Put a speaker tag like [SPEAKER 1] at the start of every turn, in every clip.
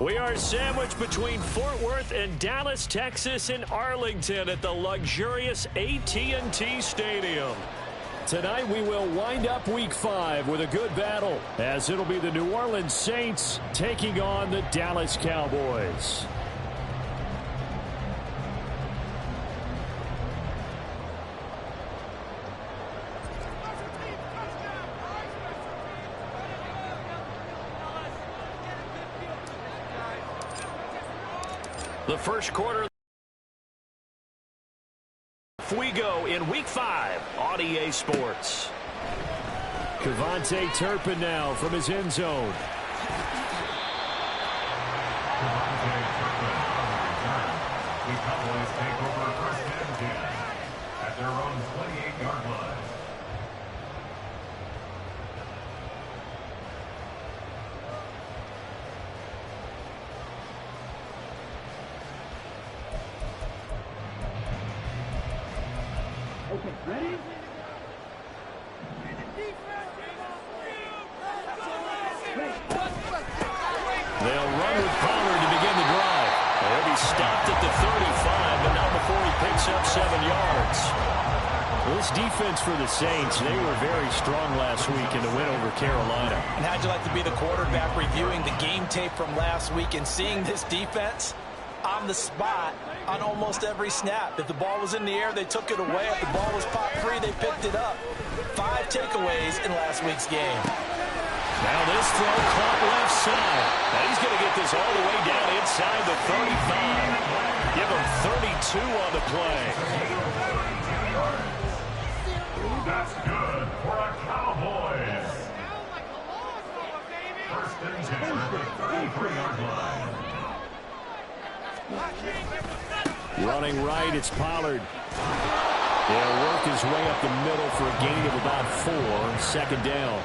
[SPEAKER 1] We are sandwiched between Fort Worth and Dallas, Texas, and Arlington at the luxurious AT&T Stadium. Tonight we will wind up Week 5 with a good battle, as it'll be the New Orleans Saints taking on the Dallas Cowboys. The first quarter we go in Week 5 on EA Sports. Kevontae Turpin now from his end zone.
[SPEAKER 2] The Cowboys take over first and 10 at their own 28-yard line.
[SPEAKER 3] Okay, ready?
[SPEAKER 1] They'll run with Pollard to begin the drive. He'll be stopped at the 35, but not before he picks up 7 yards. This defense for the Saints, they were very strong last week in the win over Carolina.
[SPEAKER 4] And how'd you like to be the quarterback reviewing the game tape from last week and seeing this defense on the spot on almost every snap? If the ball was in the air, they took it away. If the ball was popped free, they picked it up. 5 takeaways in last week's game.
[SPEAKER 1] Now this throw caught left side. Now he's going to get this all the way down inside the 35. Give him 32 on the play.
[SPEAKER 2] That's good for a Cowboys. First and 10 at the 33-yard line.
[SPEAKER 1] Running right, it's Pollard. He'll work his way up the middle for a gain of about 4. Second down.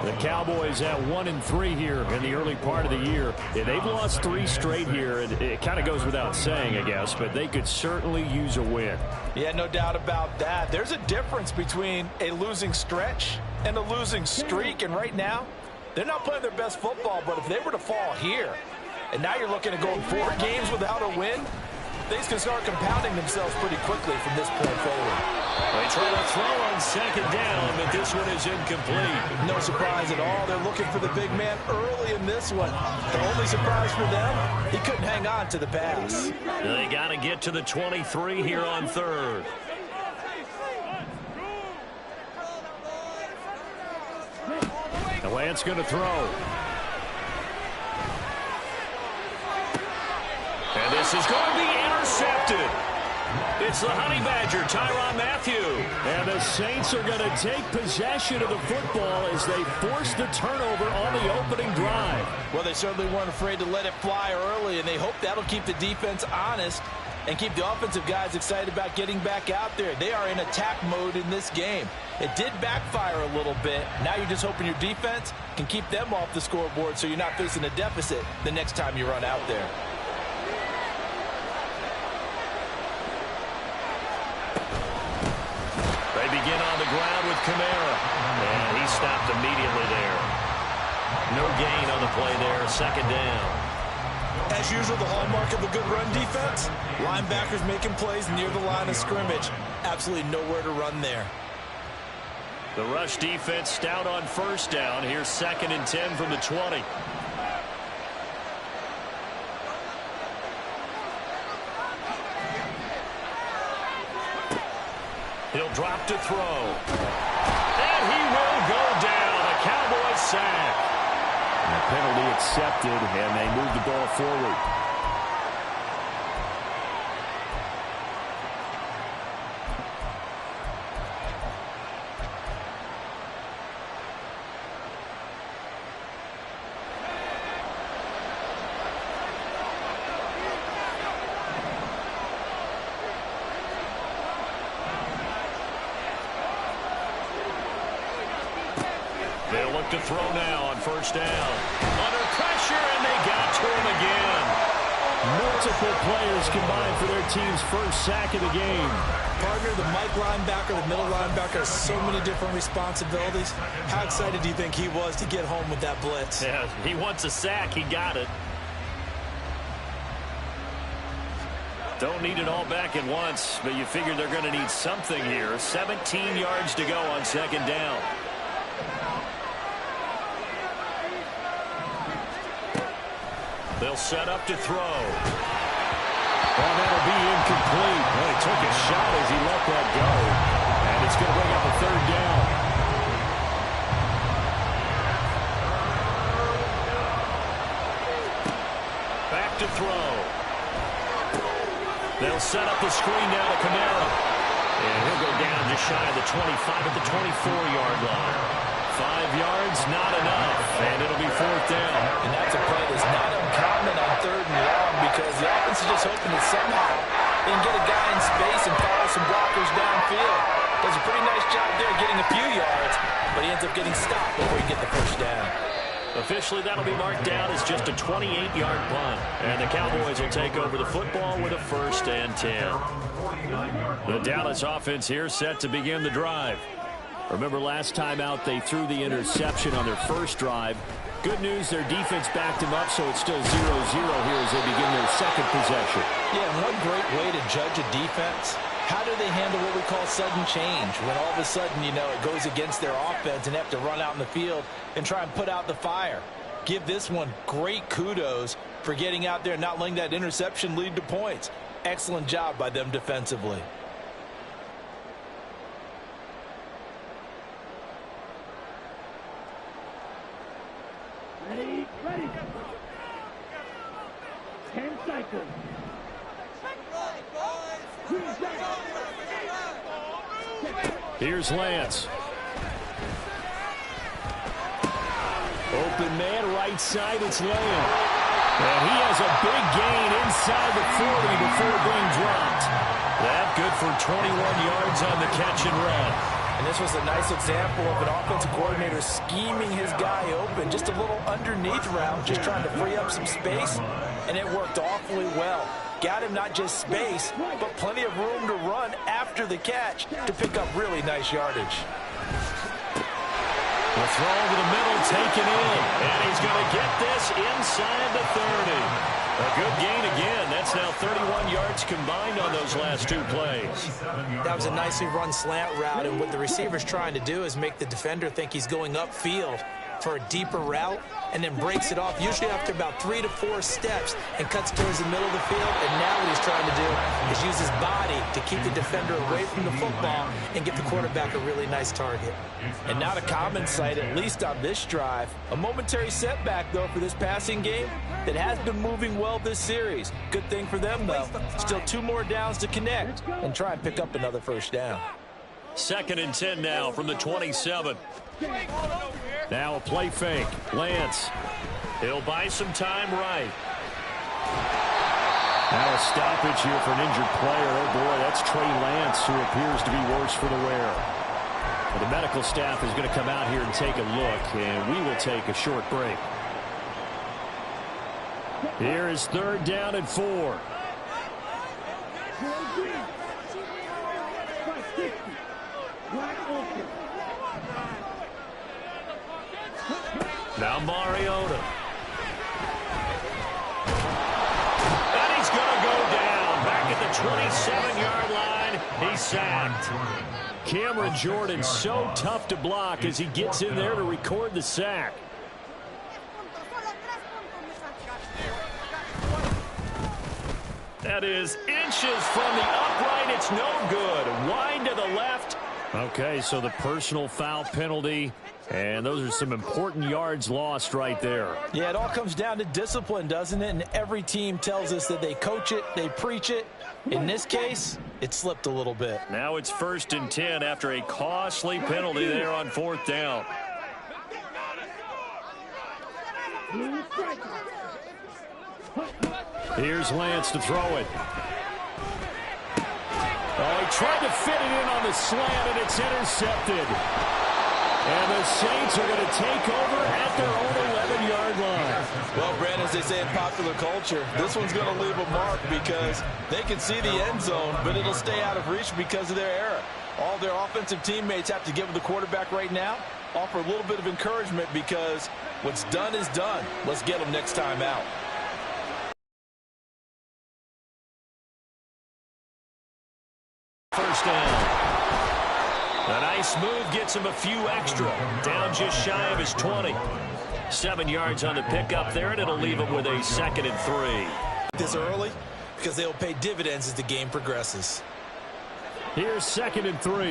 [SPEAKER 1] The Cowboys at 1-3 here in the early part of the year. Yeah, they've lost 3 straight here, and it kind of goes without saying, I guess, but they could certainly use a win.
[SPEAKER 4] Yeah, no doubt about that. There's a difference between a losing stretch and a losing streak, and right now, they're not playing their best football, but if they were to fall here, and now you're looking at going 4 games without a win, things can start compounding themselves pretty quickly from this point forward.
[SPEAKER 1] They try to throw on second down, but this one is incomplete.
[SPEAKER 4] No surprise at all. They're looking for the big man early in this one. The only surprise for them, he couldn't hang on to the pass.
[SPEAKER 1] They got to get to the 23 here on third. The Lance going to throw. And this is going to be intercepted. It's the Honey Badger, Tyrann Mathieu. And the Saints are going to take possession of the football as they force the turnover on the opening drive.
[SPEAKER 4] Well, they certainly weren't afraid to let it fly early, and they hope that'll keep the defense honest and keep the offensive guys excited about getting back out there. They are in attack mode in this game. It did backfire a little bit. Now you're just hoping your defense can keep them off the scoreboard so you're not facing a deficit the next time you run out there.
[SPEAKER 1] They begin on the ground with Kamara. And he stopped immediately there. No gain on the play there. Second down.
[SPEAKER 4] As usual, the hallmark of a good run defense, linebackers making plays near the line of scrimmage. Absolutely nowhere to run there.
[SPEAKER 1] The rush defense stout on first down. Here's 2nd and 10 from the 20. He'll drop to throw. And he will go down. A Cowboys sack. And the penalty accepted, and they move the ball forward. They'll look to throw now on first down. Under pressure, and they got to him again. Multiple players combined for their team's first sack of the game.
[SPEAKER 4] Partner, the Mike linebacker, the middle linebacker, has so many different responsibilities. How excited do you think he was to get home with that blitz?
[SPEAKER 1] Yeah, he wants a sack. He got it. Don't need it all back at once, but you figure they're going to need something here. 17 yards to go on second down. They'll set up to throw. Well, that'll be incomplete. Well, he took a shot as he let that go. And it's going to bring up a third down. Back to throw. They'll set up the screen now to Kamara. And he'll go down just shy of the 25 at the 24-yard line. 5 yards, not enough. And it'll be fourth down.
[SPEAKER 4] And that's a play that's not uncommon on third and long because the offense is just hoping that somehow they can get a guy in space and follow some blockers downfield. Does a pretty nice job there getting a few yards, but he ends up getting stopped before he gets the first down.
[SPEAKER 1] Officially, that'll be marked down as just a 28-yard punt. And the Cowboys will take over the football with a 1st and 10. The Dallas offense here set to begin the drive. Remember last time out they threw the interception on their first drive. Good news, their defense backed him up, so it's still 0-0 here as they begin their second possession.
[SPEAKER 4] Yeah, and one great way to judge a defense, how do they handle what we call sudden change? When all of a sudden, you know, it goes against their offense and they have to run out in the field and try and put out the fire. Give this one great kudos for getting out there and not letting that interception lead to points. Excellent job by them defensively.
[SPEAKER 3] Ready, ready. 10 cycles.
[SPEAKER 1] Here's Lance. Open man, right side, it's Lamb. And he has a big gain inside the 40 before being dropped. That good for 21 yards on the catch and run.
[SPEAKER 4] And this was a nice example of an offensive coordinator scheming his guy open. Just a little underneath route, just trying to free up some space. And it worked awfully well. Got him not just space, but plenty of room to run after the catch to pick up really nice yardage.
[SPEAKER 1] The throw to the middle taken in. And he's going to get this inside the 30. A good gain again. That's now 31 yards combined on those last 2 plays.
[SPEAKER 4] That was a nicely run slant route, and what the receiver's trying to do is make the defender think he's going upfield for a deeper route and then breaks it off, usually after about 3 to 4 steps, and cuts towards the middle of the field. And now what he's trying to do is use his body to keep the defender away from the football and get the quarterback a really nice target. And not a common sight, at least on this drive. A momentary setback, though, for this passing game that has been moving well this series. Good thing for them, though. Still 2 more downs to connect and try and pick up another first down.
[SPEAKER 1] 2nd and 10 now from the 27. Now a play fake. Lance. He'll buy some time right. Now a stoppage here for an injured player. Oh, boy, that's Trey Lance, who appears to be worse for the wear. Well, the medical staff is going to come out here and take a look, and we will take a short break. Here is 3rd down and 4. Now Mariota. And he's going to go down. Back at the 27-yard line. He's sacked. Cameron Jordan so tough to block as he gets in there to record the sack. That is inches from the upright. It's no good. Wind to the left. Okay, so the personal foul penalty, and those are some important yards lost right there.
[SPEAKER 4] Yeah, it all comes down to discipline, doesn't it? And every team tells us that they coach it, they preach it. In this case, it slipped a little bit.
[SPEAKER 1] Now it's 1st and 10 after a costly penalty there on 4th down. Here's Lance to throw it. Oh, he tried to fit it in on the slant, and it's intercepted. And the Saints are going to take over at their own 11-yard line.
[SPEAKER 4] Well, Brad, as they say in popular culture, this one's going to leave a mark because they can see the end zone, but it'll stay out of reach because of their error. All their offensive teammates have to give the quarterback right now, offer a little bit of encouragement because what's done is done. Let's get them next time out.
[SPEAKER 1] nice move gets him a few extra. Down just shy of his 20. 7 yards on the pickup there, and it'll leave him with a 2nd and 3.
[SPEAKER 4] This early because they'll pay dividends as the game progresses.
[SPEAKER 1] Here's 2nd and 3.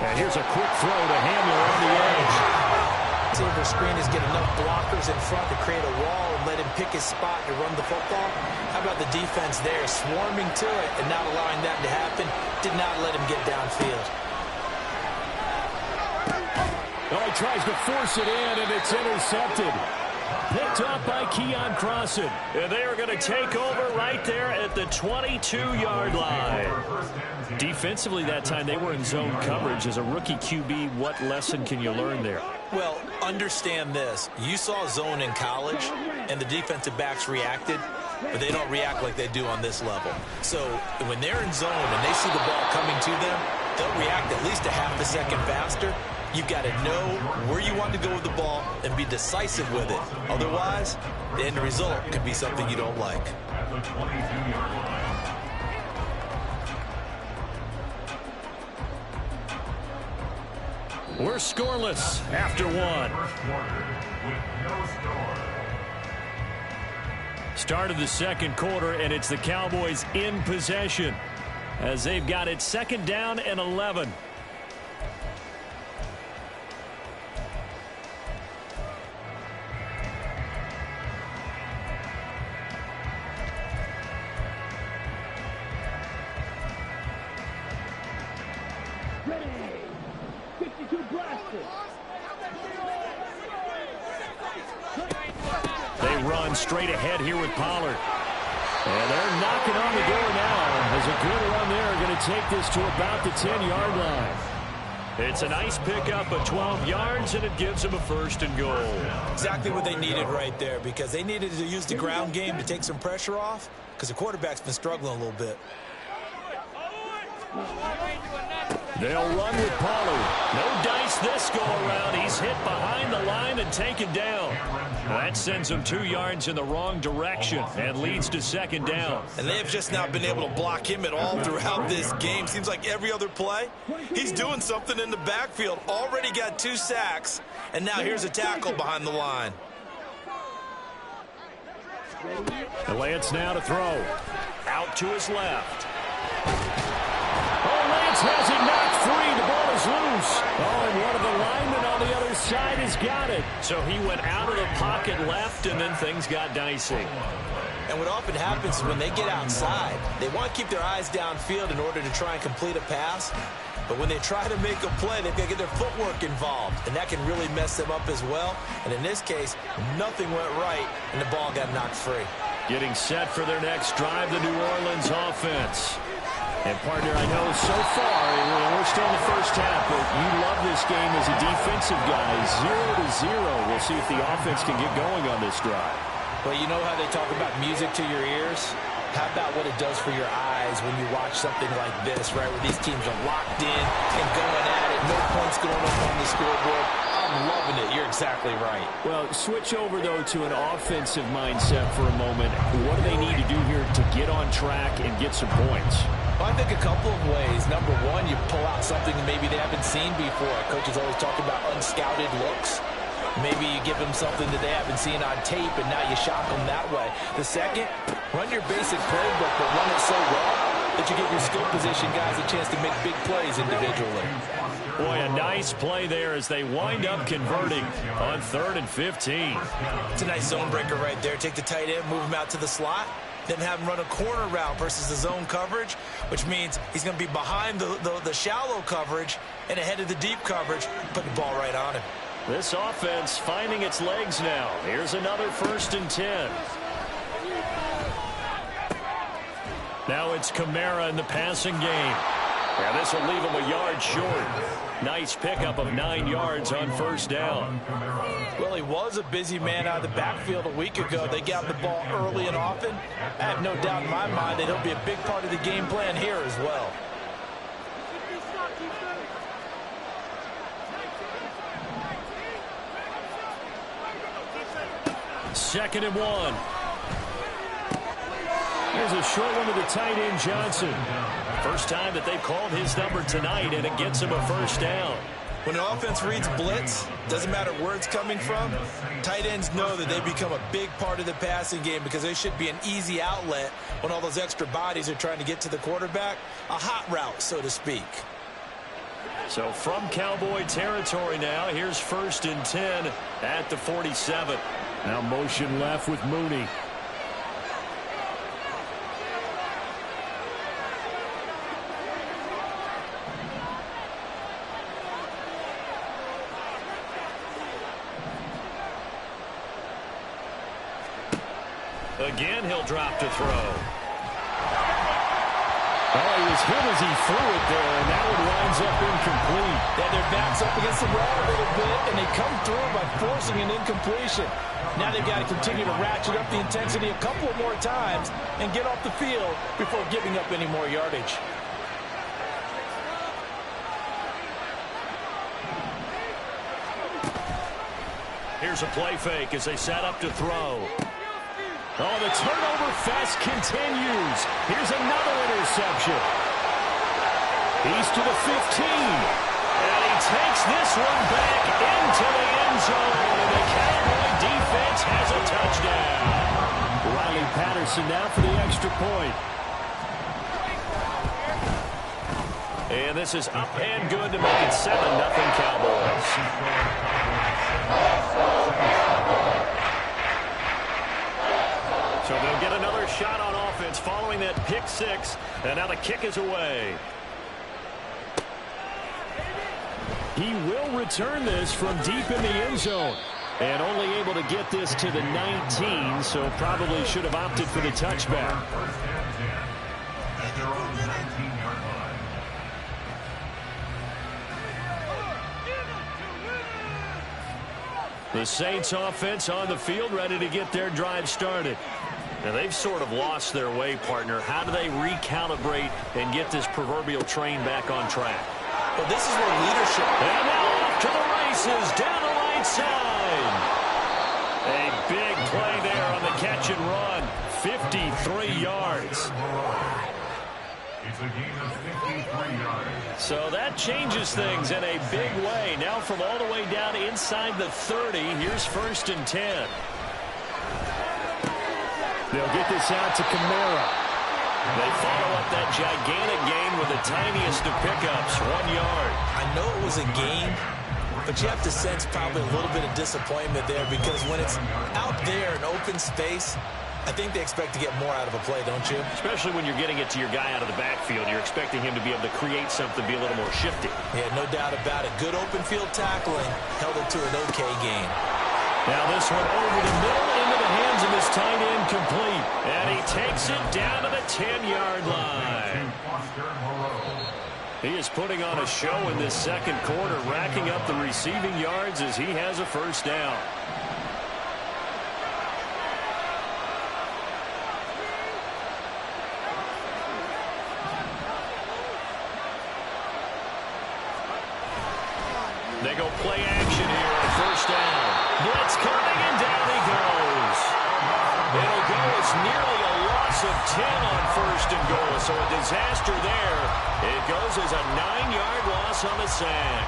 [SPEAKER 1] And here's a quick throw to Hamler on the edge.
[SPEAKER 4] Receiver screen is get enough blockers in front to create a wall and let him pick his spot to run the football. How about the defense there, swarming to it and not allowing that to happen? Did not let him get downfield.
[SPEAKER 1] Oh, he tries to force it in, and it's intercepted. Picked up by Keon Crossan. And they are going to take over right there at the 22-yard line. Defensively that time, they were in zone coverage. As a rookie QB, what lesson can you learn there?
[SPEAKER 4] Well, understand this. You saw zone in college, and the defensive backs reacted, but they don't react like they do on this level. So when they're in zone and they see the ball coming to them, they'll react at least a half a second faster. You've got to know where you want to go with the ball and be decisive with it. Otherwise, the end result could be something you don't like.
[SPEAKER 2] At the 22-yard line.
[SPEAKER 1] We're scoreless after one.
[SPEAKER 2] First quarter with no score.
[SPEAKER 1] Start of the second quarter, and it's the Cowboys in possession as they've got it 2nd down and 11.
[SPEAKER 3] Ready. 52 blasted.
[SPEAKER 1] They run straight ahead here with Pollard. And they're knocking on the door now. As a good run there, going to take this to about the 10-yard line. It's a nice pickup of 12 yards, and it gives them a 1st and goal.
[SPEAKER 4] Exactly what they needed right there, because they needed to use the ground game to take some pressure off, because the quarterback's been struggling a little bit.
[SPEAKER 1] They'll run with Pollard. No dice this go-around. He's hit behind the line and taken down. That sends him 2 yards in the wrong direction and leads to 2nd down.
[SPEAKER 4] And they have just not been able to block him at all throughout this game. Seems like every other play, he's doing something in the backfield. Already got 2 sacks, and now here's a tackle behind the line.
[SPEAKER 1] And Lance now to throw. Out to his left. Oh, Lance has it knocked free. The ball is loose. Oh, and one of the linemen on the other side has got it. So he went out of the pocket left, and then things got dicey.
[SPEAKER 4] And what often happens is when they get outside, they want to keep their eyes downfield in order to try and complete a pass. But when they try to make a play, they've got to get their footwork involved, and that can really mess them up as well. And in this case, nothing went right, and the ball got knocked free.
[SPEAKER 1] Getting set for their next drive, the New Orleans offense. And, partner, I know so far, we're still in the first half, but you love this game as a defensive guy. 0-0. We'll see if the offense can get going on this drive.
[SPEAKER 4] Well, you know how they talk about music to your ears? How about what it does for your eyes when you watch something like this, right, where these teams are locked in and going at it, no points going up on the scoreboard. I'm loving it. You're exactly right.
[SPEAKER 1] Well, switch over, though, to an offensive mindset for a moment. What do they need to do here to get on track and get some points?
[SPEAKER 4] Well, I think a couple of ways. Number one, you pull out something maybe they haven't seen before. Coaches always talk about unscouted looks. Maybe you give them something that they haven't seen on tape, and now you shock them that way. The second, run your basic playbook, but run it so well that you give your skill position guys a chance to make big plays individually.
[SPEAKER 1] Boy, a nice play there as they wind up converting on 3rd and 15.
[SPEAKER 4] It's a nice zone breaker right there. Take the tight end, move him out to the slot, then have him run a corner route versus the zone coverage, which means he's going to be behind the shallow coverage and ahead of the deep coverage, put the ball right on him.
[SPEAKER 1] This offense finding its legs now. Here's another 1st and 10. Now it's Kamara in the passing game. Yeah, this will leave him a yard short. Nice pickup of 9 yards on 1st down.
[SPEAKER 4] Well, he was a busy man out of the backfield a week ago. They got the ball early and often. I have no doubt in my mind that he'll be a big part of the game plan here as well.
[SPEAKER 1] Second and 1. is a short one to the tight end, Johnson. First time that they've called his number tonight, and it gets him a first down.
[SPEAKER 4] When an offense reads blitz, doesn't matter where it's coming from, tight ends know that they become a big part of the passing game because they should be an easy outlet when all those extra bodies are trying to get to the quarterback. A hot route, so to speak.
[SPEAKER 1] So from Cowboy territory now, here's 1st and 10 at the 47. Now motion left with Mooney. Again, he'll drop to throw. Oh, he was hit as he threw it there, and that one winds up incomplete.
[SPEAKER 4] Yeah, their back's up against the wall a little bit, and they come through by forcing an incompletion. Now they've got to continue to ratchet up the intensity a couple more times and get off the field before giving up any more yardage.
[SPEAKER 1] Here's a play fake as they set up to throw. Oh, the turnover fest continues. Here's another interception. He's to the 15. And he takes this one back into the end zone. And the Cowboy defense has a touchdown. Riley Patterson now for the extra point. And this is up and good to make it 7-0 Cowboys. So they'll get another shot on offense following that pick six. And now the kick is away. He will return this from deep in the end zone. And only able to get this to the 19, so probably should have opted for the touchback. The Saints offense on the field, ready to get their drive started. Now, they've sort of lost their way, partner. How do they recalibrate and get this proverbial train back on track?
[SPEAKER 4] Well, this is where leadership...
[SPEAKER 1] And now off to the races, down the right side. A big play there on the catch and run. 53 yards.
[SPEAKER 2] It's a gain of 53 yards.
[SPEAKER 1] So that changes things in a big way. Now from all the way down inside the 30, here's 1st and 10. They'll get this out to Kamara. They follow up that gigantic gain with the tiniest of pickups, 1 yard.
[SPEAKER 4] I know it was a gain, but you have to sense probably a little bit of disappointment there because when it's out there in open space, I think they expect to get more out of a play, don't you?
[SPEAKER 1] Especially when you're getting it to your guy out of the backfield. You're expecting him to be able to create something, be a little more shifty.
[SPEAKER 4] Yeah, no doubt about it. Good open field tackling held it to an okay gain.
[SPEAKER 1] Now this one over the middle into the hands of his tight end complete. And he takes it down to the 10-yard line. He is putting on a show in this second quarter, racking up the receiving yards as he has a first down. They go play action here on first down. Blitz coming, and down he goes. It'll go as nearly a loss of 10 on 1st and goal. So a disaster there. It goes as a 9-yard loss on the sack.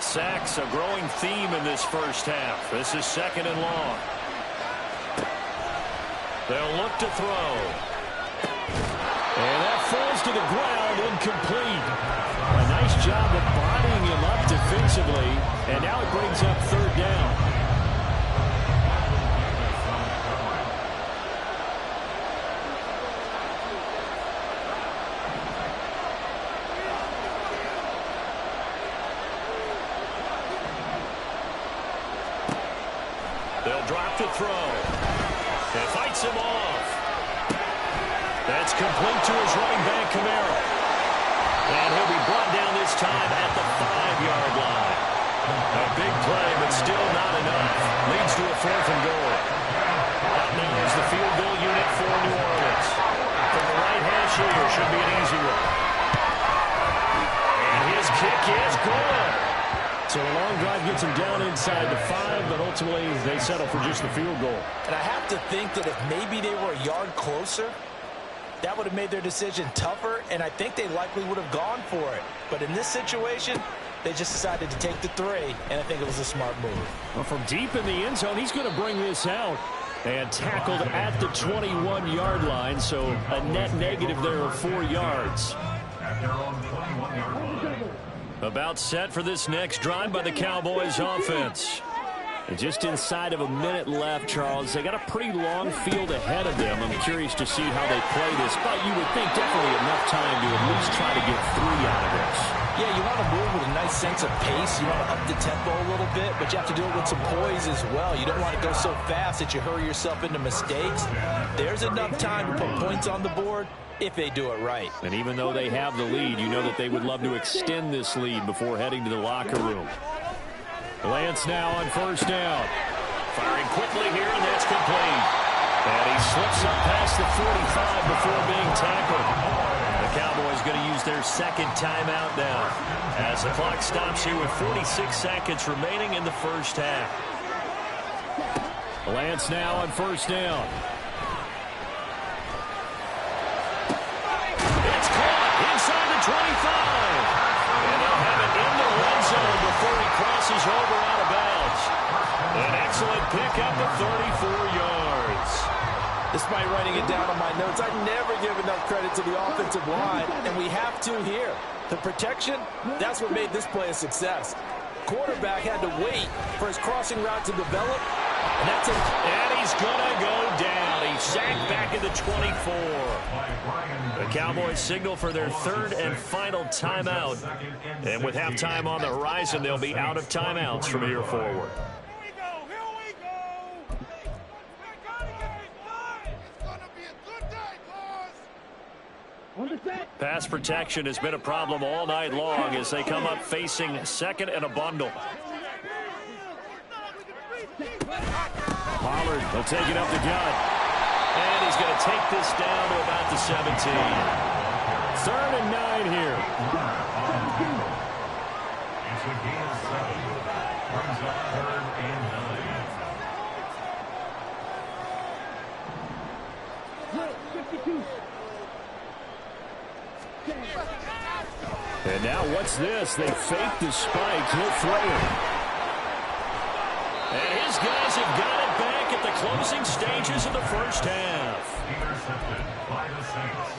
[SPEAKER 1] Sacks a growing theme in this first half. This is 2nd and long. They'll look to throw. And that falls to the ground, incomplete. A nice job of bodying him up defensively, and now it brings up 3rd down. They'll drop to throw. And fights him off. That's complete to his running back, Kamara. And he'll be brought down this time at the 5-yard line. A big play, but still not enough. Leads to a 4th and goal. Out now is the field goal unit for New Orleans. From the right hash here, should be an easy one. And his kick is good. So a long drive gets them down inside the 5, but ultimately they settle for just the field goal.
[SPEAKER 4] And I have to think that if maybe they were a yard closer, that would have made their decision tougher, and I think they likely would have gone for it. But in this situation, they just decided to take the 3, and I think it was a smart move.
[SPEAKER 1] Well, from deep in the end zone, he's going to bring this out. And tackled at the 21-yard line, so a net negative there of 4 yards.
[SPEAKER 2] At their own 21-yard line.
[SPEAKER 1] About set for this next drive by the Cowboys offense. And just inside of a minute left, Charles. They got a pretty long field ahead of them. I'm curious to see how they play this, but you would think definitely enough time to at least try to get 3 out of this.
[SPEAKER 4] Yeah, you want to move with a nice sense of pace. You want to up the tempo a little bit, but you have to do it with some poise as well. You don't want to go so fast that you hurry yourself into mistakes. There's enough time to put points on the board if they do it right.
[SPEAKER 1] And even though they have the lead, you know that they would love to extend this lead before heading to the locker room. Lance now on first down. Firing quickly here, and that's complete. And he slips up past the 45 before being tackled. The Cowboys going to use their second timeout now as the clock stops here with 46 seconds remaining in the first half. Lance now on first down. It's caught inside the 25. And they'll have it in the red zone before he crosses over out of bounds. An excellent pickup of 34 yards.
[SPEAKER 4] Despite writing it down on my notes, I never give enough credit to the offensive line, and we have to here. The protection, that's what made this play a success. Quarterback had to wait for his crossing route to develop, and that's it.
[SPEAKER 1] And he's going to go down. He's sacked back at the 24. The Cowboys signal for their third and final timeout. And with halftime on the horizon, they'll be out of timeouts from here forward. Pass protection has been a problem all night long as they come up facing second and a bundle. Pollard will take it up the gut. And he's going to take this down to about the 17. 3rd and 9 here.
[SPEAKER 2] It's a gain of 7. Brings up 3rd and 9.
[SPEAKER 3] 52.
[SPEAKER 1] And now what's this? They fake the spike. He'll throw it. And his guys have got it back at the closing stages of the first half.
[SPEAKER 2] Intercepted by the Saints.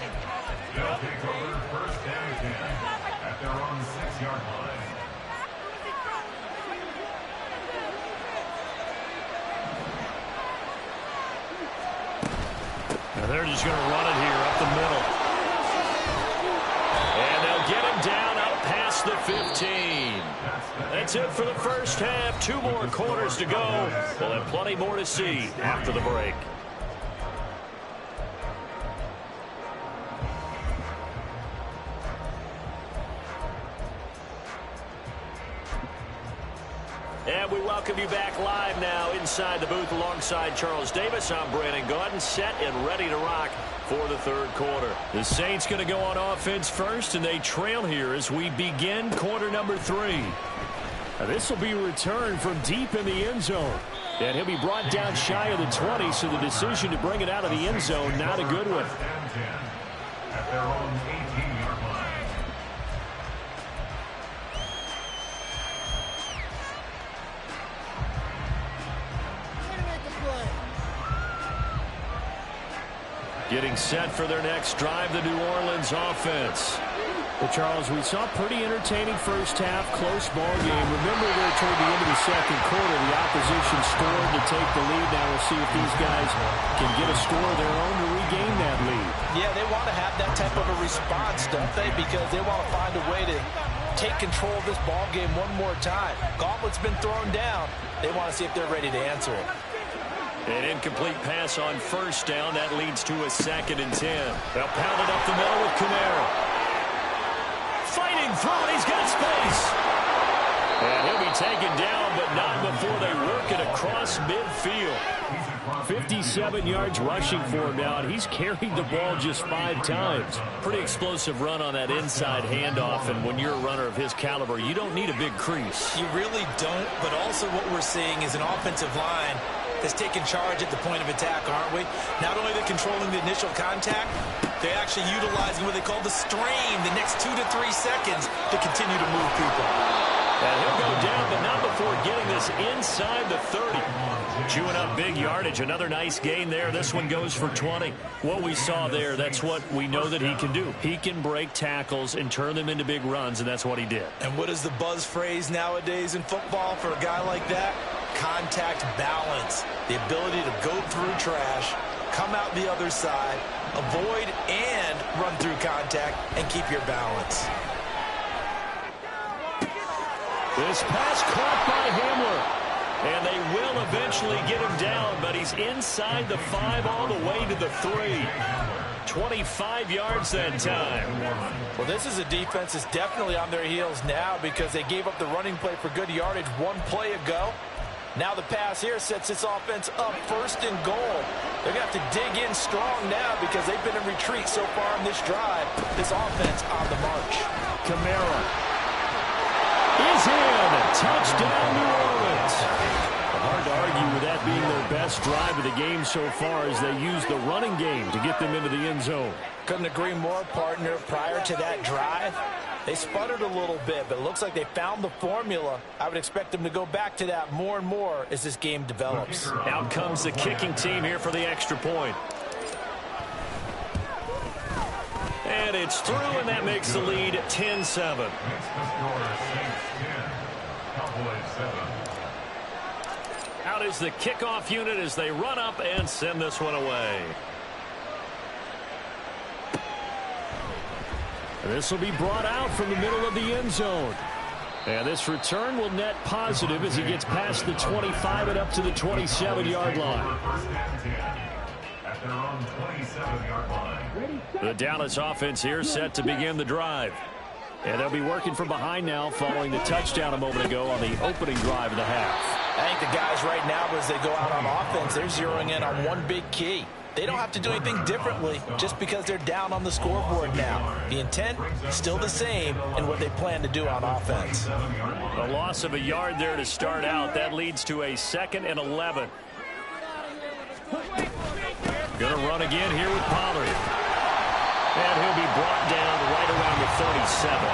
[SPEAKER 2] They'll take over 1st and 10 at their own 6-yard line.
[SPEAKER 1] Now they're just going to run it here up the middle. And they'll get him down up past the 15. That's it for the first half. 2 more quarters to go. We'll have plenty more to see after the break. And we welcome you back live now inside the booth alongside Charles Davis. I'm Brandon Gaudin, set and ready to rock for the 3rd quarter. The Saints going to go on offense first, and they trail here as we begin quarter number 3. Now this will be a return from deep in the end zone. And he'll be brought down shy of the 20, so the decision to bring it out of the end zone, not a good one.
[SPEAKER 2] At their own 18-yard line.
[SPEAKER 1] Getting set for their next drive, the New Orleans offense. Well, Charles, we saw a pretty entertaining first half, close ball game. Remember there toward the end of the 2nd quarter, the opposition scored to take the lead. Now we'll see if these guys can get a score of their own to regain that lead.
[SPEAKER 4] Yeah, they want to have that type of a response, don't they? Because they want to find a way to take control of this ball game one more time. Gauntlet's been thrown down. They want to see if they're ready to answer it.
[SPEAKER 1] An incomplete pass on first down. That leads to a 2nd and 10. They'll pound it up the middle with Kamara. Fighting through it. He's got space. And he'll be taken down, but not before they work it across midfield. 57 yards rushing for him now, and he's carried the ball just 5 times. Pretty explosive run on that inside handoff, and when you're a runner of his caliber, you don't need a big crease.
[SPEAKER 4] You really don't, but also what we're seeing is an offensive line that's taking charge at the point of attack, aren't we? Not only they're controlling the initial contact, they're actually utilizing what they call the strain, the next 2 to 3 seconds to continue to move people.
[SPEAKER 1] And he'll go down, but not before getting this inside the 30. Chewing up big yardage. Another nice gain there. This one goes for 20. What we saw there, that's what we know that he can do. He can break tackles and turn them into big runs, and that's what he did.
[SPEAKER 4] And what is the buzz phrase nowadays in football for a guy like that? Contact balance. The ability to go through trash, come out the other side, avoid and run through contact, and keep your balance.
[SPEAKER 1] This pass caught by Hamler. And they will eventually get him down, but he's inside the 5 all the way to the 3. 25 yards that time.
[SPEAKER 4] Well, this is a defense that's definitely on their heels now because they gave up the running play for good yardage 1 play ago. Now the pass here sets this offense up 1st and goal. They're going to have to dig in strong now because they've been in retreat so far in this drive. This offense on the march.
[SPEAKER 1] Kamara is in. Touchdown, New Orleans. Hard to argue with that being their best drive of the game so far as they use the running game to get them into the end zone.
[SPEAKER 4] Couldn't agree more, partner. Prior to that drive, they sputtered a little bit, but it looks like they found the formula. I would expect them to go back to that more and more as this game develops.
[SPEAKER 1] Out comes the kicking team here for the extra point. And it's through, and that makes the lead 10-7. Out is the kickoff unit as they run up and send this one away. And this will be brought out from the middle of the end zone. And this return will net positive as he gets past the 25 and up to the 27-yard line. The Dallas offense here set to begin the drive. And they'll be working from behind now following the touchdown a moment ago on the opening drive of the half.
[SPEAKER 4] I think the guys right now, as they go out on offense, they're zeroing in on one big key. They don't have to do anything differently just because they're down on the scoreboard now. The intent, still the same in what they plan to do on offense.
[SPEAKER 1] A loss of a yard there to start out. That leads to a 2nd and 11. Gonna run again here with Pollard. And he'll be brought down right around the 37.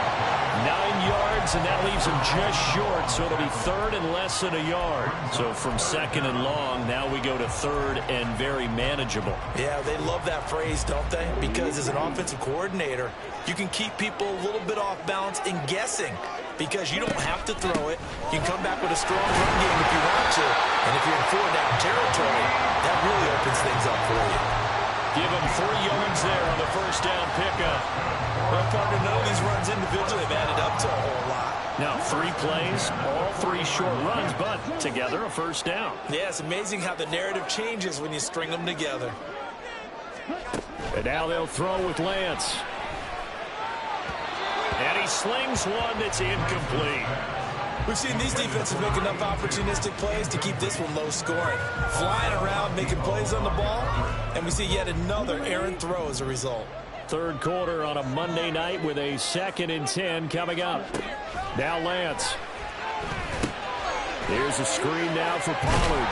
[SPEAKER 1] 9 yards, and that leaves him just short, so it'll be 3rd and less than a yard. So from 2nd and long, now we go to 3rd and very manageable.
[SPEAKER 4] Yeah, they love that phrase, don't they? Because as an offensive coordinator, you can keep people a little bit off balance and guessing because you don't have to throw it. You can come back with a strong run game if you want to. And if you're in 4-down territory, that really opens things up for you.
[SPEAKER 1] Give him 3 yards there on the 1st down pickup.
[SPEAKER 4] Well, partner, none of these runs individually have added up to a whole lot.
[SPEAKER 1] Now 3 plays, all 3 short runs, but together a 1st down.
[SPEAKER 4] Yeah, it's amazing how the narrative changes when you string them together.
[SPEAKER 1] And now they'll throw with Lance. And he slings one that's incomplete.
[SPEAKER 4] We've seen these defenses make enough opportunistic plays to keep this one low scoring. Flying around, making plays on the ball, and we see yet another errant throw as a result.
[SPEAKER 1] 3rd quarter on a Monday night with a 2nd and 10 coming up. Now Lance. Here's a screen now for Pollard.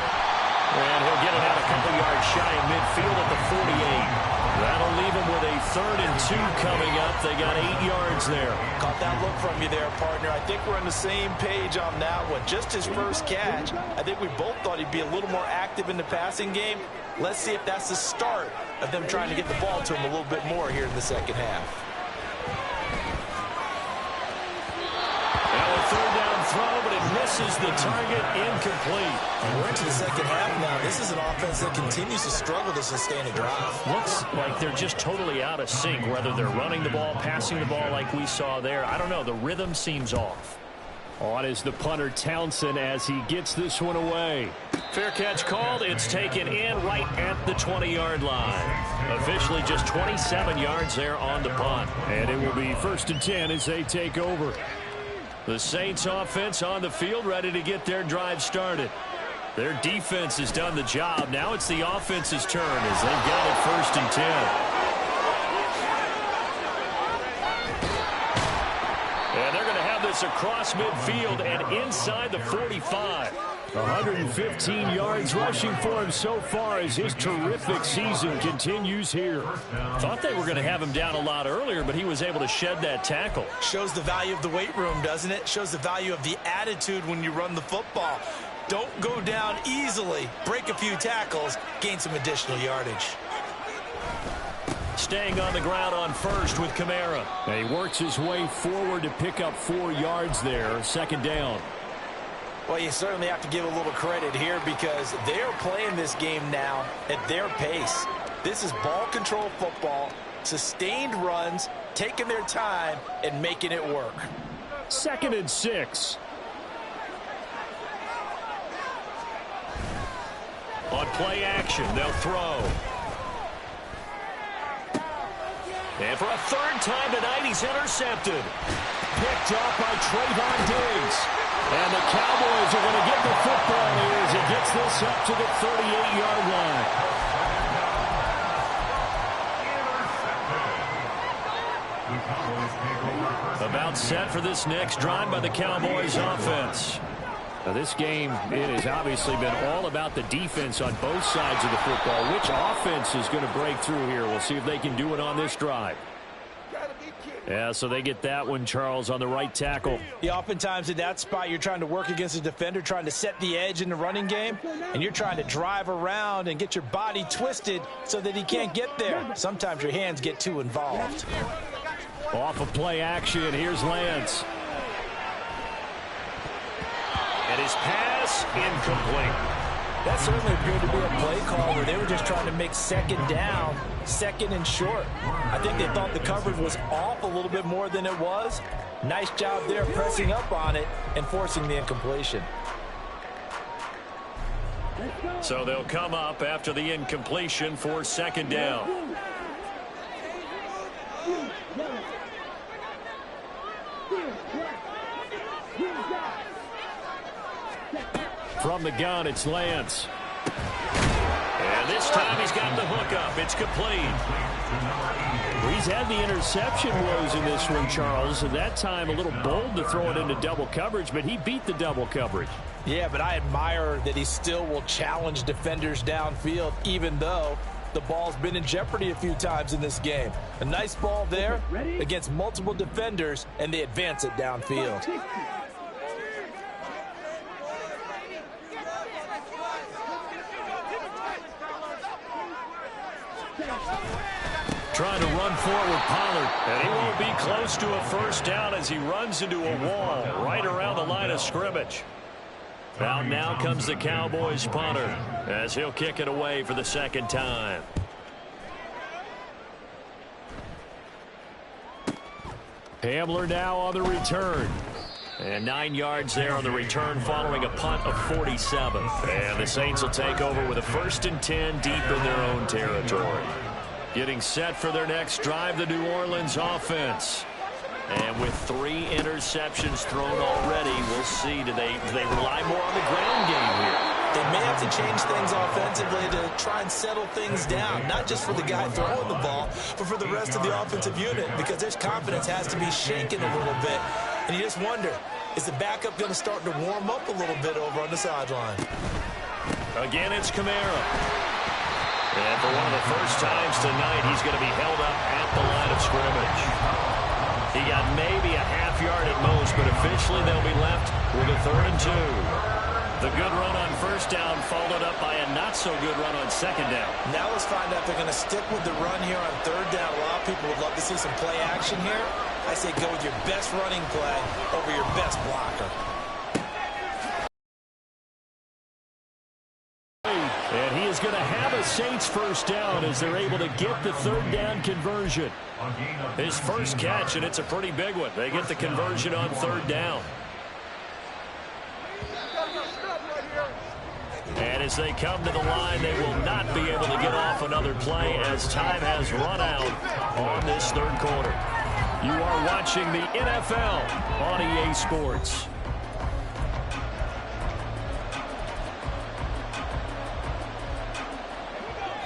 [SPEAKER 1] And he'll get it out a couple yards shy of midfield at the 48. That'll leave him with a 3rd and 2 coming up. They got 8 yards there.
[SPEAKER 4] Caught that look from you there, partner. I think we're on the same page on that one. Just his first catch. I think we both thought he'd be a little more active in the passing game. Let's see if that's the start of them trying to get the ball to him a little bit more here in the second half.
[SPEAKER 1] Now a 3rd down throw, but it misses the target, incomplete.
[SPEAKER 4] And we're into the second half now. This is an offense that continues to struggle to sustain a drive.
[SPEAKER 1] Looks like they're just totally out of sync, whether they're running the ball, passing the ball like we saw there. I don't know. The rhythm seems off. On is the punter Townsend as he gets this one away. Fair catch called. It's taken in right at the 20-yard line. Officially just 27 yards there on the punt. And it will be 1st and 10 as they take over. The Saints offense on the field, ready to get their drive started. Their defense has done the job. Now it's the offense's turn as they've got it 1st and 10. And they're going to have this across midfield and inside the 45. 115 yards rushing for him so far as his terrific season continues here. Thought they were going to have him down a lot earlier, but he was able to shed that tackle.
[SPEAKER 4] Shows the value of the weight room, doesn't it? Shows the value of the attitude when you run the football. Don't go down easily. Break a few tackles. Gain some additional yardage.
[SPEAKER 1] Staying on the ground on first with Kamara. And he works his way forward to pick up 4 yards there. 2nd down.
[SPEAKER 4] Well, you certainly have to give a little credit here because they're playing this game now at their pace. This is ball control football, sustained runs, taking their time, and making it work.
[SPEAKER 1] 2nd and 6. On play action, they'll throw. And for a 3rd time tonight, he's intercepted. Picked off by Trayvon Diggs. And the Cowboys are going to get the football here as he gets this up to the 38-yard line. About set for this next drive by the Cowboys offense. Now this game, it has obviously been all about the defense on both sides of the football. Which offense is going to break through here? We'll see if they can do it on this drive. Yeah, so they get that one, Charles, on the right tackle.
[SPEAKER 4] Yeah, oftentimes in that spot, you're trying to work against a defender, trying to set the edge in the running game, and you're trying to drive around and get your body twisted so that he can't get there. Sometimes your hands get too involved.
[SPEAKER 1] Off of play action, here's Lance. And his pass incomplete.
[SPEAKER 4] That certainly appeared to be a play call where they were just trying to make 2nd down, 2nd and short. I think they thought the coverage was off a little bit more than it was. Nice job there pressing up on it and forcing the incompletion.
[SPEAKER 1] So they'll come up after the incompletion for 2nd down. From the gun, it's Lance. And this time he's got the hook up. It's complete. He's had the interception woes in this one, Charles, and that time a little bold to throw it into double coverage, but he beat the double coverage.
[SPEAKER 4] Yeah, but I admire that he still will challenge defenders downfield, even though the ball's been in jeopardy a few times in this game. A nice ball there against multiple defenders, and they advance it downfield.
[SPEAKER 1] Trying to run forward, Pollard, and he won't be close to a 1st down as he runs into a wall right around the line of scrimmage. Now comes the Cowboys punter as he'll kick it away for the 2nd time. Hamler now on the return. And 9 yards there on the return following a punt of 47. And the Saints will take over with a 1st and 10 deep in their own territory. Getting set for their next drive, the New Orleans offense. And with 3 interceptions thrown already, we'll see. Do they rely more on the ground game here?
[SPEAKER 4] They may have to change things offensively to try and settle things down, not just for the guy throwing the ball, but for the rest of the offensive unit, because their confidence has to be shaken a little bit. And you just wonder, is the backup going to start to warm up a little bit over on the sideline?
[SPEAKER 1] Again, it's Kamara. And for one of the first times tonight, he's going to be held up at the line of scrimmage. He got maybe a half yard at most, but officially they'll be left with a 3rd and 2. The good run on 1st down followed up by a not-so-good run on 2nd down. Now let's find out if they're going to stick with the run here on 3rd down. A lot of people would love to see some play action here. I say go with your best running play over your best blocker. And he is going to have a Saints 1st down as they're able to get the 3rd down conversion. His first catch, and it's a pretty big one. They get the conversion on 3rd down. And as they come to the line, they will not be able to get off another play as time has run out on this 3rd quarter. You are watching the NFL on EA Sports.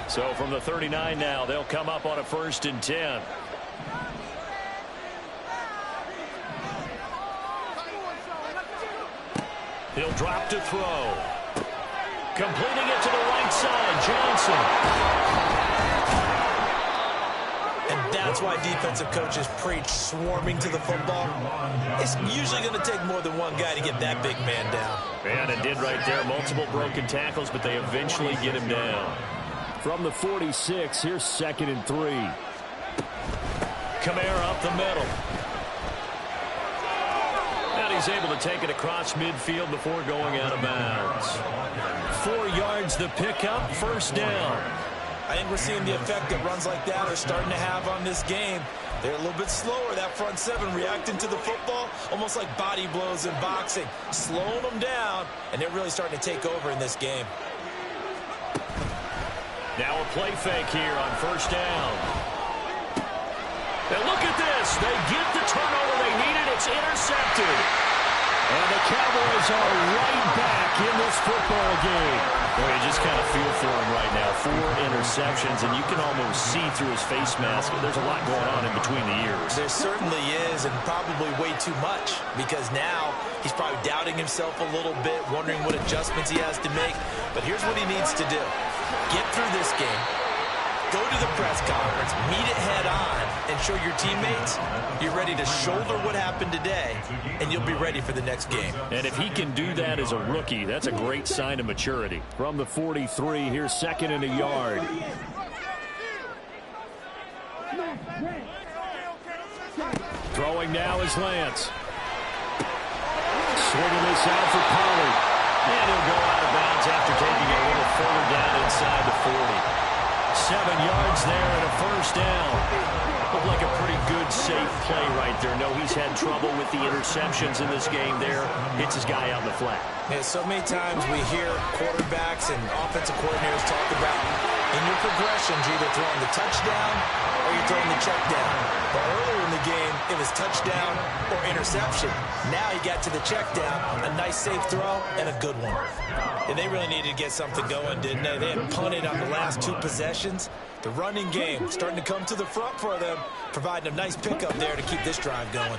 [SPEAKER 1] So from the 39 now, they'll come up on a 1st and 10. He'll drop to throw. Completing it to the right side, Johnson.
[SPEAKER 4] And that's why defensive coaches preach swarming to the football. It's usually going to take more than one guy to get that big man down.
[SPEAKER 1] And it did right there. Multiple broken tackles, but they eventually get him down. From the 46, here's 2nd and 3. Kamara up the middle. And he's able to take it across midfield before going out of bounds. 4 yards the pickup, 1st down.
[SPEAKER 4] I think we're seeing the effect that runs like that are starting to have on this game. They're a little bit slower, that front 7, reacting to the football, almost like body blows in boxing, slowing them down, and they're really starting to take over in this game.
[SPEAKER 1] Now a play fake here on 1st down. And look at this. They get the turnover they needed. It's intercepted. And the Cowboys are right back in this football game. Boy, you just kind of feel for him right now. 4 interceptions, and you can almost see through his face mask. There's a lot going on in between the ears.
[SPEAKER 4] There certainly is, and probably way too much, because now he's probably doubting himself a little bit, wondering what adjustments he has to make. But here's what he needs to do. Get through this game. Go to the press conference, meet it head on, and show your teammates you're ready to shoulder what happened today, and you'll be ready for the next game.
[SPEAKER 1] And if he can do that as a rookie, that's a great sign of maturity. From the 43, here's 2nd and a yard. Throwing now is Lance. Swinging this out for Pollard. And he'll go out of bounds after taking it a little further down inside the 40. 7 yards there and a 1st down. Looked like a pretty good, safe play right there. No, he's had trouble with the interceptions in this game there. Hits his guy out in the flat.
[SPEAKER 4] Yeah, so many times we hear quarterbacks and offensive coordinators talk about in your progressions, you're either throwing the touchdown or you're throwing the check down. But earlier in the game, it was touchdown or interception. Now he got to the check down, a nice safe throw, and a good one. And they really needed to get something going, didn't they? They had punted on the last 2 possessions. The running game starting to come to the front for them, providing a nice pickup there to keep this drive going.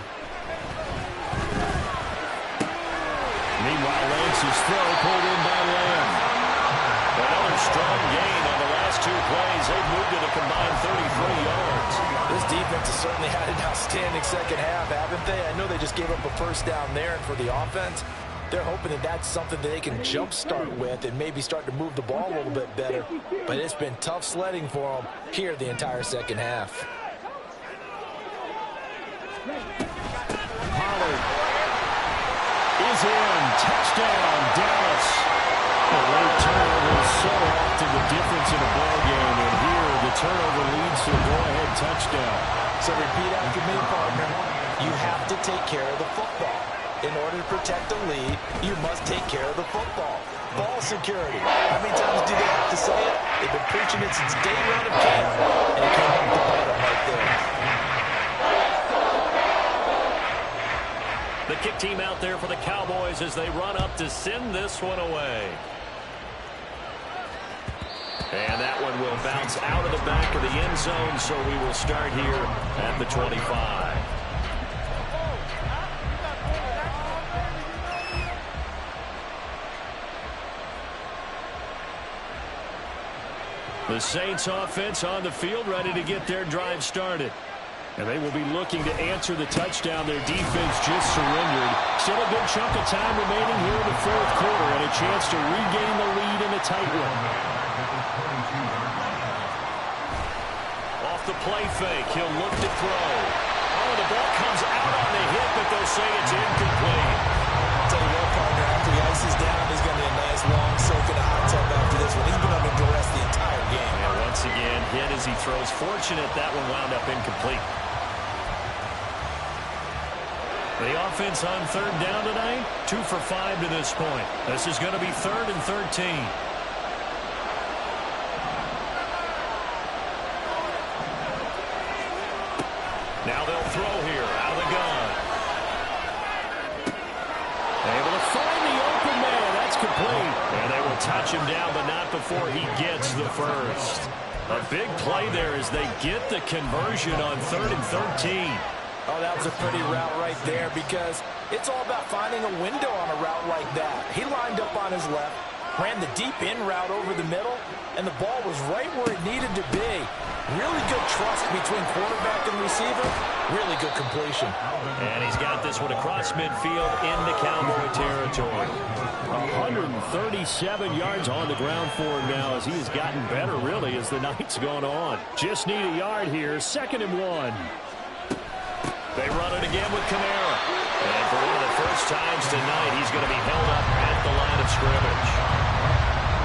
[SPEAKER 1] Meanwhile, Lance's throw pulled in by Lamb. Another strong gain on the last 2 plays. They've moved it a combined 33 yards.
[SPEAKER 4] This defense has certainly had an outstanding second half, haven't they? I know they just gave up a 1st down there, and for the offense, they're hoping that that's something that they can jumpstart with and maybe start to move the ball a little bit better. But it's been tough sledding for them here the entire second half.
[SPEAKER 1] Pollard is in. Touchdown, Dallas. The late turnover is so often the difference in a ball game, and here the turnover leads to a go-ahead touchdown.
[SPEAKER 4] So repeat after me, partner. You have to take care of the football. In order to protect the lead, you must take care of the football. Ball security. How many times do they have to say it? They've been preaching it since day 1 of camp, and it came up to bite them right there.
[SPEAKER 1] The kick team out there for the Cowboys as they run up to send this one away. And that one will bounce out of the back of the end zone, so we will start here at the 25. The Saints offense on the field, ready to get their drive started. And they will be looking to answer the touchdown. Their defense just surrendered. Still a good chunk of time remaining here in the 4th quarter, and a chance to regain the lead in a tight one. Off the play fake, he'll look to throw. Oh, the ball comes out on the hit, but they'll say it's incomplete.
[SPEAKER 4] I'll tell you what, partner, after the ice is down, he's going to be a nice long soak in a hot tub after this one. He's been under duress the entire game.
[SPEAKER 1] And once again, hit as he throws. Fortunate that one wound up incomplete. The offense on 3rd down tonight, 2 for 5 to this point. This is going to be 3rd and 13. Now they'll throw here out of the gun. Able to find the open man. That's complete. And they will touch him down, but not before he gets the first. A big play there as they get the conversion on 3rd and 13.
[SPEAKER 4] Oh, that was a pretty route right there because it's all about finding a window on a route like that. He lined up on his left, ran the deep in route over the middle, and the ball was right where it needed to be. Really good trust between quarterback and receiver. Really good completion.
[SPEAKER 1] And he's got this one across midfield into Cowboy territory. 137 yards on the ground for him now as he has gotten better, really, as the night's gone on. Just need a yard here. 2nd and 1. They run it again with Kamara. And for one of the first times tonight, he's going to be held up at the line of scrimmage.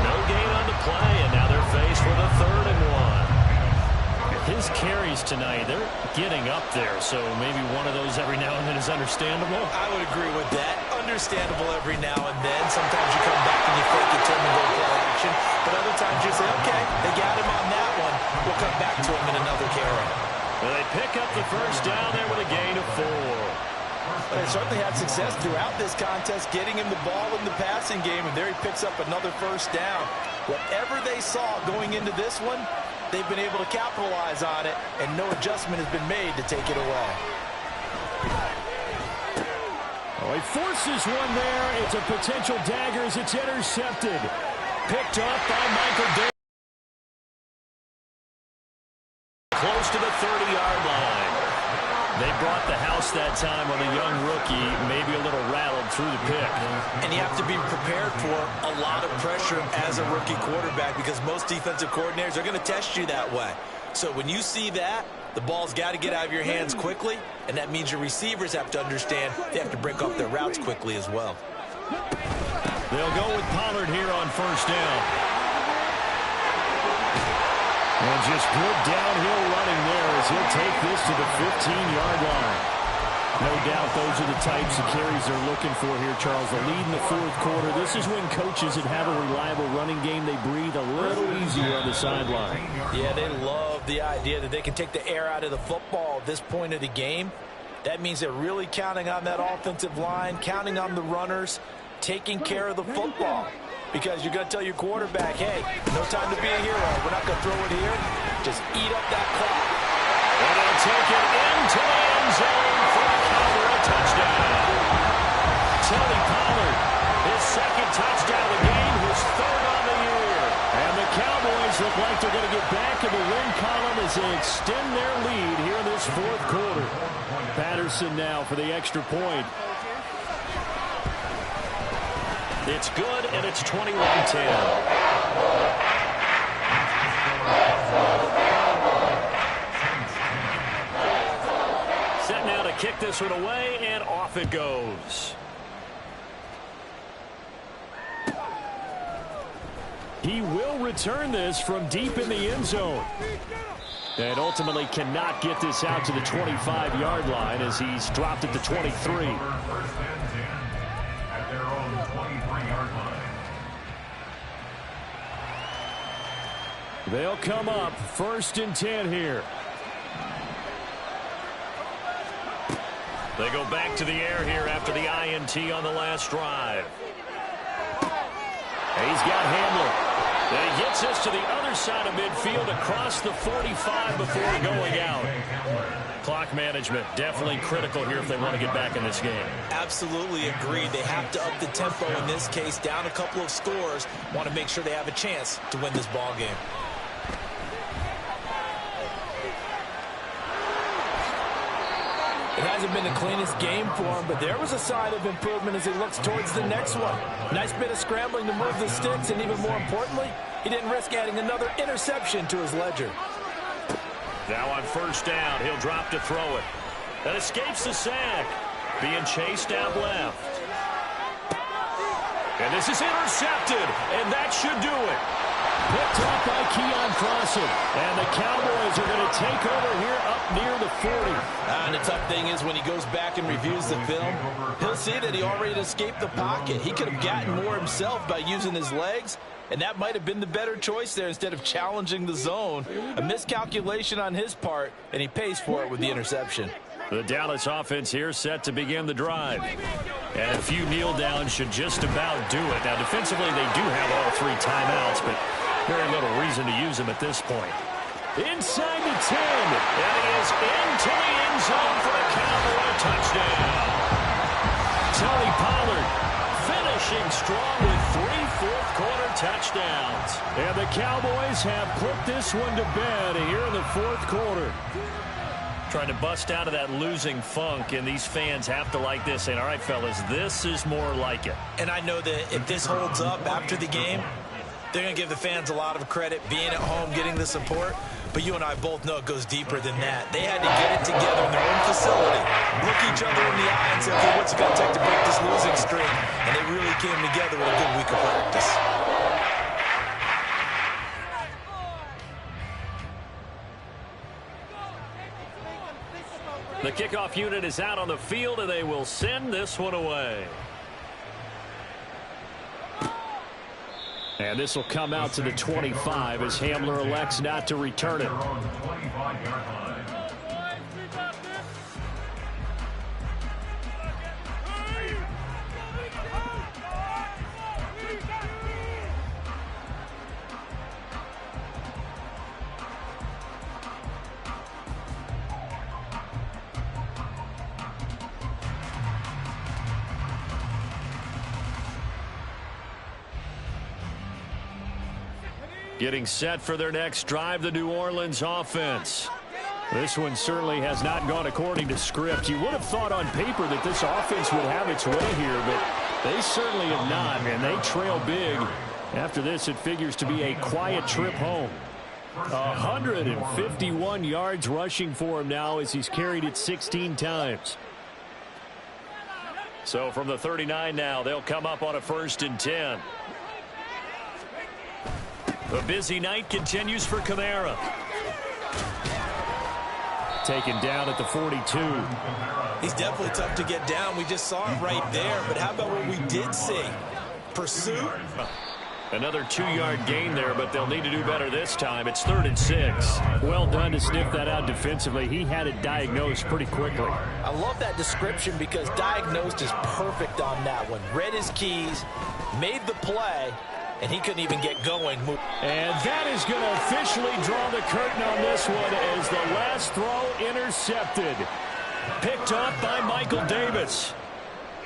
[SPEAKER 1] No gain on the play, and now they're faced with a 3rd and 1. His carries tonight, they're getting up there, so maybe one of those every now and then is understandable.
[SPEAKER 4] I would agree with that. Understandable every now and then. Sometimes you come back and you fake it, turn and go play action. But other times you say, okay, they got him on that one. We'll come back to him in another carry.
[SPEAKER 1] Well, they pick up the first down there with a gain of 4.
[SPEAKER 4] They certainly had success throughout this contest, getting him the ball in the passing game, and there he picks up another first down. Whatever they saw going into this one, they've been able to capitalize on it, and no adjustment has been made to take it away.
[SPEAKER 1] Oh, he forces one there. It's a potential dagger as it's intercepted. Picked up by Michael Davis. Close to the 30-yard line. They brought the house that time on a young rookie, maybe a little rattled through the pick.
[SPEAKER 4] And you have to be prepared for a lot of pressure as a rookie quarterback because most defensive coordinators are going to test you that way. So when you see that, the ball's got to get out of your hands quickly, and that means your receivers have to understand they have to break off their routes quickly as well.
[SPEAKER 1] They'll go with Pollard here on first down. And just good downhill running there as he'll take this to the 15-yard line. No doubt those are the types of carries they're looking for here, Charles. The lead in the 4th quarter. This is when coaches that have a reliable running game, they breathe a little easier on the sideline.
[SPEAKER 4] Yeah, they love the idea that they can take the air out of the football at this point of the game. That means they're really counting on that offensive line, counting on the runners, taking care of the football. Because you're going to tell your quarterback, hey, no time to be a hero. We're not going to throw it here. Just eat up that clock.
[SPEAKER 1] And they'll take it into the end zone for a Cowboy touchdown. Tony Pollard, his 2nd touchdown of the game, his 3rd on the year. And the Cowboys look like they're going to get back in the win column as they extend their lead here in this 4th quarter. Patterson now for the extra point. It's good, and it's 21-10. Set now to kick this one away, and off it goes. He will return this from deep in the end zone. And ultimately cannot get this out to the 25-yard line as he's dropped at the 23. They'll come up 1st and 10 here. They go back to the air here after the INT on the last drive. He's got Hamlin. And he gets us to the other side of midfield across the 45 before going out. Clock management definitely critical here if they want to get back in this game.
[SPEAKER 4] Absolutely agreed. They have to up the tempo in this case, down a couple of scores. Want to make sure they have a chance to win this ball game. It hasn't been the cleanest game for him, but there was a sign of improvement as he looks towards the next one. Nice bit of scrambling to move the sticks, and even more importantly, he didn't risk adding another interception to his ledger.
[SPEAKER 1] Now on first down, he'll drop to throw it. That escapes the sack. Being chased out left. And this is intercepted, and that should do it. Picked up by Keon Crossan. And the Cowboys are going to take over here up near the 40.
[SPEAKER 4] And the tough thing is when he goes back and reviews the film, he'll see that he already escaped the pocket. He could have gotten more himself by using his legs, And that might have been the better choice there instead of challenging the zone. A miscalculation on his part, and he pays for it with the interception.
[SPEAKER 1] The Dallas offense here set to begin the drive. And a few kneel downs should just about do it. Now, defensively, they do have all 3 timeouts, but very little reason to use them at this point. Inside the 10. And he is into the end zone for a Cowboy touchdown. Tony Pollard finishing strong with 3 fourth-quarter touchdowns. And the Cowboys have put this one to bed here in the fourth quarter. Trying to bust out of that losing funk, and these fans have to like this. And all right, fellas, this is more like it.
[SPEAKER 4] And I know that if this holds up after the game, they're going to give the fans a lot of credit, being at home, getting the support. But you and I both know it goes deeper than that. They had to get it together in their own facility, look each other in the eye and say, okay, what's it going to take to break this losing streak? And they really came together with a good week of practice.
[SPEAKER 1] The kickoff unit is out on the field, and they will send this one away. And this will come out to the 25 as Hamler elects not to return it. Getting set for their next drive, the New Orleans offense. This one certainly has not gone according to script. You would have thought on paper that this offense would have its way here, but they certainly have not, and they trail big. After this, it figures to be a quiet trip home. 151 yards rushing for him now as he's carried it 16 times. So from the 39 now, they'll come up on a 1st and 10. A busy night continues for Kamara. Taken down at the 42.
[SPEAKER 4] He's definitely tough to get down. We just saw it right there. But how about what we did see? Pursuit.
[SPEAKER 1] Another 2-yard gain there, but they'll need to do better this time. It's 3rd and 6. Well done to sniff that out defensively. He had it diagnosed pretty quickly.
[SPEAKER 4] I love that description because diagnosed is perfect on that one. Read his keys, made the play, and he couldn't even get going.
[SPEAKER 1] And that is going to officially draw the curtain on this one as the last throw intercepted. Picked up by Michael Davis.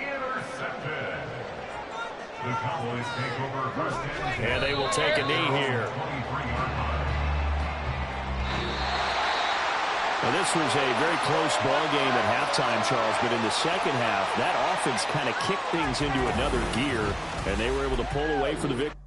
[SPEAKER 2] Intercepted. The Cowboys take over 1st and 10.
[SPEAKER 1] And they will take a knee here. Now, this was a very close ball game at halftime, Charles, but in the second half, that offense kind of kicked things into another gear, and they were able to pull away for the victory.